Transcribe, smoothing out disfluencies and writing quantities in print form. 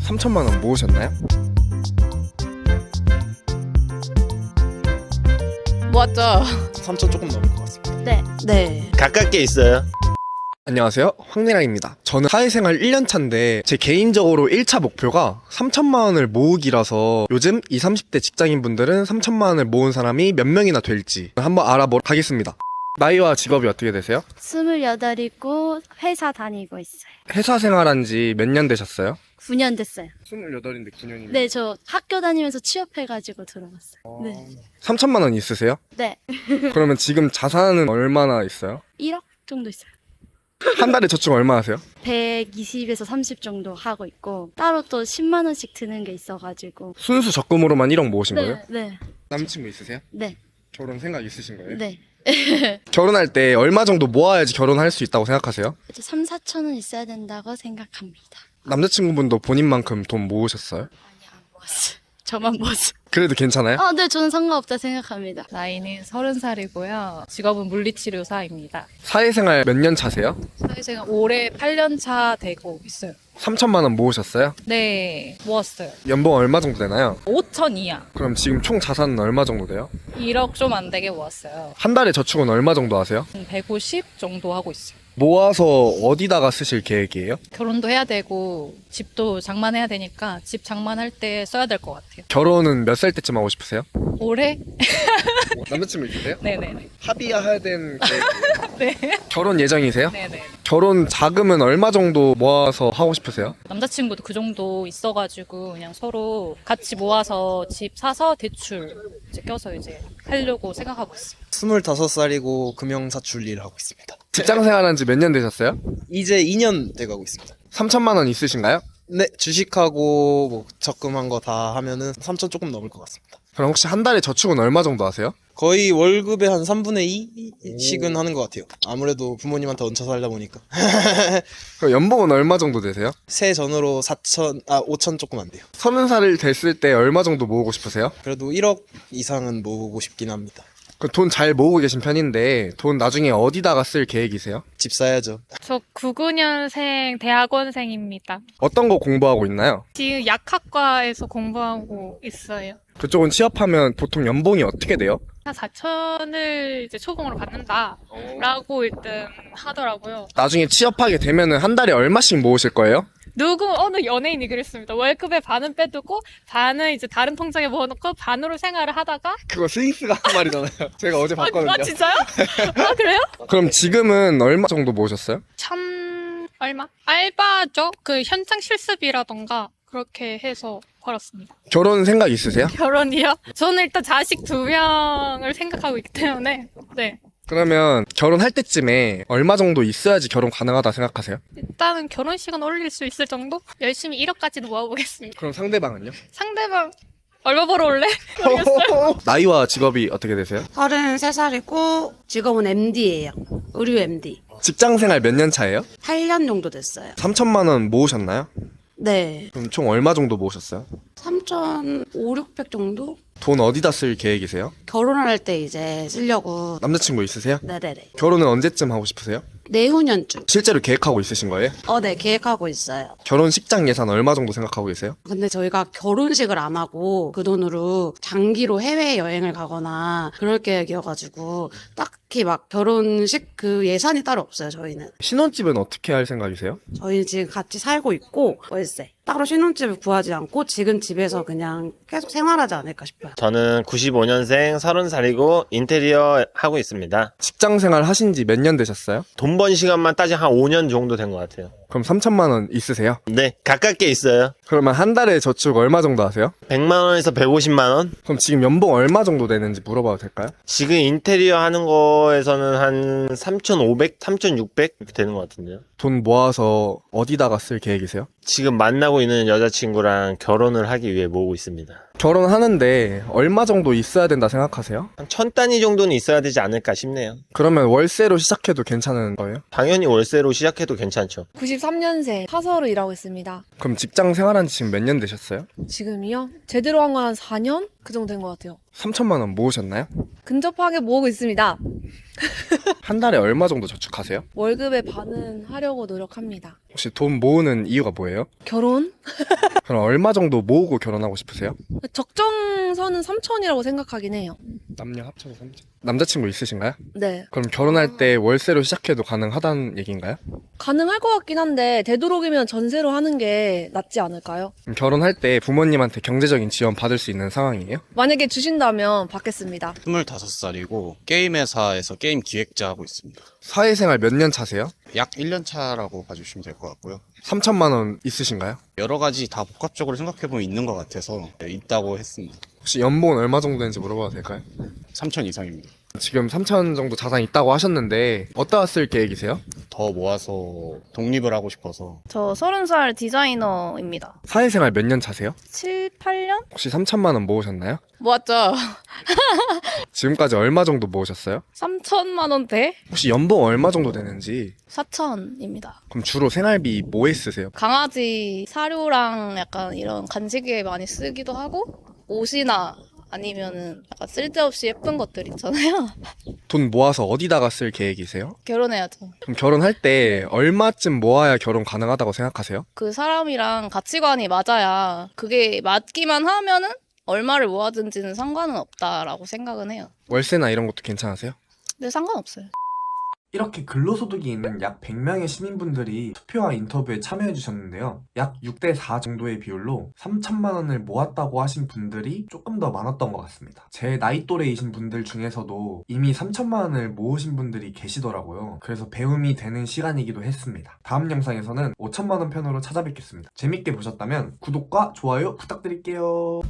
3천만 원 모으셨나요? 모았죠. 3천 조금 넘을 것 같습니다. 네. 가깝게 있어요. 안녕하세요, 황리랑입니다. 저는 사회생활 1년차인데 제 개인적으로 1차 목표가 3천만 원을 모으기라서 요즘 20, 30대 직장인분들은 3천만 원을 모은 사람이 몇 명이나 될지 한번 알아보러 가겠습니다. 나이와 직업이 어떻게 되세요? 28이고 회사 다니고 있어요. 회사 생활한 지 몇 년 되셨어요? 9년 됐어요. 28인데 9년이면 네, 저 학교 다니면서 취업해가지고 들어갔어요. 네. 3천만 원 있으세요? 네. 그러면 지금 자산은 얼마나 있어요? 1억 정도 있어요. 한 달에 저축 얼마 하세요? 120에서 30 정도 하고 있고 따로 또 10만 원씩 드는 게 있어가지고. 순수 적금으로만 1억 모으신 거예요? 네. 남친구 있으세요? 네. 결혼 생각 있으신 거예요? 네. 결혼할 때 얼마 정도 모아야지 결혼할 수 있다고 생각하세요? 3, 4천 원 있어야 된다고 생각합니다. 남자친구분도 본인만큼 돈 모으셨어요? 아니, 안 모았어요. 저만 모았어요. 그래도 괜찮아요? 네, 저는 상관없다 생각합니다. 나이는 30살이고요. 직업은 물리치료사입니다. 사회생활 몇 년 차세요? 사회생활 올해 8년 차 되고 있어요. 3천만 원 모으셨어요? 네, 모았어요. 연봉 얼마 정도 되나요? 5천 이하. 그럼 지금 총 자산은 얼마 정도 돼요? 1억 좀 안 되게 모았어요. 한 달에 저축은 얼마 정도 하세요? 150 정도 하고 있어요. 모아서 어디다가 쓰실 계획이에요? 결혼도 해야 되고 집도 장만해야 되니까 집 장만할 때 써야 될 것 같아요. 결혼은 몇 살 때쯤 하고 싶으세요? 올해? 남자친구 있으세요? 네네네. 합의해야 되는 네. 결혼 예정이세요? 네네. 결혼 자금은 얼마 정도 모아서 하고 싶으세요? 남자친구도 그 정도 있어가지고 그냥 서로 같이 모아서 집 사서 대출 이제 껴서 이제 하려고 생각하고 있어요. 25살이고 금융사출 일을 하고 있습니다. 직장 생활한 지 몇 년 되셨어요? 이제 2년 돼가고 있습니다. 3천만 원 있으신가요? 네, 주식하고 뭐 적금한 거 다 하면은 3천 조금 넘을 것 같습니다. 그럼 혹시 한 달에 저축은 얼마 정도 하세요? 거의 월급의 한 3분의 2씩은 하는 것 같아요. 아무래도 부모님한테 얹혀 살다 보니까. 그럼 연봉은 얼마 정도 되세요? 새 전으로 5천 조금 안 돼요. 30살 됐을 때 얼마 정도 모으고 싶으세요? 그래도 1억 이상은 모으고 싶긴 합니다. 돈 잘 모으고 계신 편인데 돈 나중에 어디다가 쓸 계획이세요? 집 사야죠. 저 99년생 대학원생입니다. 어떤 거 공부하고 있나요? 지금 약학과에서 공부하고 있어요. 그쪽은 취업하면 보통 연봉이 어떻게 돼요? 한 4천을 이제 초봉으로 받는다라고 일단 하더라고요. 나중에 취업하게 되면은 한 달에 얼마씩 모으실 거예요? 어느 연예인이 그랬습니다. 월급의 반은 빼두고 반은 이제 다른 통장에 모아놓고 반으로 생활을 하다가 그거 스윙스가 한 말이잖아요. 제가 어제 봤거든요. 진짜요? 그래요? 그럼 지금은 얼마 정도 모으셨어요? 얼마? 알바죠? 그 현장 실습이라던가 그렇게 해서 벌었습니다. 결혼 생각 있으세요? 결혼이요? 저는 일단 자식 2명을 생각하고 있기 때문에 네. 그러면 결혼할 때쯤에 얼마 정도 있어야지 결혼 가능하다 생각하세요? 일단은 결혼식은 올릴 수 있을 정도? 열심히 1억까지는 모아보겠습니다. 그럼 상대방은요? 상대방 얼마 벌어올래? 모르겠어요. 나이와 직업이 어떻게 되세요? 33살이고 직업은 MD예요. 의류 MD. 직장 생활 몇 년 차예요? 8년 정도 됐어요. 3천만 원 모으셨나요? 네. 그럼 총 얼마 정도 모으셨어요? 3,500, 600 정도? 돈 어디다 쓸 계획이세요? 결혼할 때 이제 쓰려고. 남자친구 있으세요? 네네네. 결혼은 언제쯤 하고 싶으세요? 내후년쯤. 실제로 계획하고 있으신 거예요? 네, 계획하고 있어요. 결혼식장 예산 얼마 정도 생각하고 계세요? 근데 저희가 결혼식을 안 하고 그 돈으로 장기로 해외여행을 가거나 그럴 계획이어가지고 딱히 막 결혼식 그 예산이 따로 없어요, 저희는. 신혼집은 어떻게 할 생각이세요? 저희 지금 같이 살고 있고 월세. 따로 신혼집을 구하지 않고 지금 집에서 그냥 계속 생활하지 않을까 싶어요. 저는 95년생 30살이고 인테리어 하고 있습니다. 직장 생활 하신 지 몇 년 되셨어요? 돈 번 시간만 따지면 한 5년 정도 된 것 같아요. 그럼 3천만 원 있으세요? 네, 가깝게 있어요. 그러면 한 달에 저축 얼마 정도 하세요? 100만 원에서 150만 원? 그럼 지금 연봉 얼마 정도 되는지 물어봐도 될까요? 지금 인테리어 하는 거에서는 한 3,500, 3,600 이렇게 되는 것 같은데요. 돈 모아서 어디다가 쓸 계획이세요? 지금 만나고 있는 여자친구랑 결혼을 하기 위해 모으고 있습니다. 결혼하는데 얼마 정도 있어야 된다 생각하세요? 한 1,000단위 정도는 있어야 되지 않을까 싶네요. 그러면 월세로 시작해도 괜찮은 거예요? 당연히 월세로 시작해도 괜찮죠. 93년생 사서로 일하고 있습니다. 그럼 직장 생활한 지 지금 몇 년 되셨어요? 지금이요? 제대로 한 건 한 4년? 그 정도 된 것 같아요. 3천만 원 모으셨나요? 근접하게 모으고 있습니다. 한 달에 얼마 정도 저축하세요? 월급의 반은 하려고 노력합니다. 혹시 돈 모으는 이유가 뭐예요? 결혼? 그럼 얼마 정도 모으고 결혼하고 싶으세요? 적정선은 3천이라고 생각하긴 해요. 남녀 합쳐서 3천. 남자친구 있으신가요? 네. 그럼 결혼할 때 월세로 시작해도 가능하다는 얘기인가요? 가능할 것 같긴 한데 되도록이면 전세로 하는 게 낫지 않을까요? 그럼 결혼할 때 부모님한테 경제적인 지원 받을 수 있는 상황이에요? 만약에 주신다면 받겠습니다. 25살이고 게임 회사에서 게임 기획자 하고 있습니다. 사회생활 몇 년 차세요? 약 1년 차라고 봐주시면 될 것 같고요. 3천만 원 있으신가요? 여러 가지 다 복합적으로 생각해보면 있는 것 같아서 있다고 했습니다. 혹시 연봉은 얼마 정도 되는지 물어봐도 될까요? 3천 이상입니다. 지금 3천 정도 자산 있다고 하셨는데 어디다 쓸 계획이세요? 더 모아서 독립을 하고 싶어서 저 30살 디자이너입니다. 사회생활 몇 년 차세요? 7, 8년? 혹시 3천만 원 모으셨나요? 모았죠. 지금까지 얼마 정도 모으셨어요? 3천만 원대? 혹시 연봉 얼마 정도 되는지 4천입니다. 그럼 주로 생활비 뭐에 쓰세요? 강아지 사료랑 약간 이런 간식에 많이 쓰기도 하고 옷이나 아니면은 약간 쓸데없이 예쁜 것들 있잖아요. 돈 모아서 어디다가 쓸 계획이세요? 결혼해야죠. 그럼 결혼할 때 얼마쯤 모아야 결혼 가능하다고 생각하세요? 그 사람이랑 가치관이 맞아야 그게 맞기만 하면은 얼마를 모아든지는 상관은 없다라고 생각은 해요. 월세나 이런 것도 괜찮으세요? 근데 상관없어요. 이렇게 근로소득이 있는 약 100명의 시민분들이 투표와 인터뷰에 참여해 주셨는데요. 약 6대4 정도의 비율로 3천만 원을 모았다고 하신 분들이 조금 더 많았던 것 같습니다. 제 나이 또래이신 분들 중에서도 이미 3천만 원을 모으신 분들이 계시더라고요. 그래서 배움이 되는 시간이기도 했습니다. 다음 영상에서는 5천만 원 편으로 찾아뵙겠습니다. 재밌게 보셨다면 구독과 좋아요 부탁드릴게요.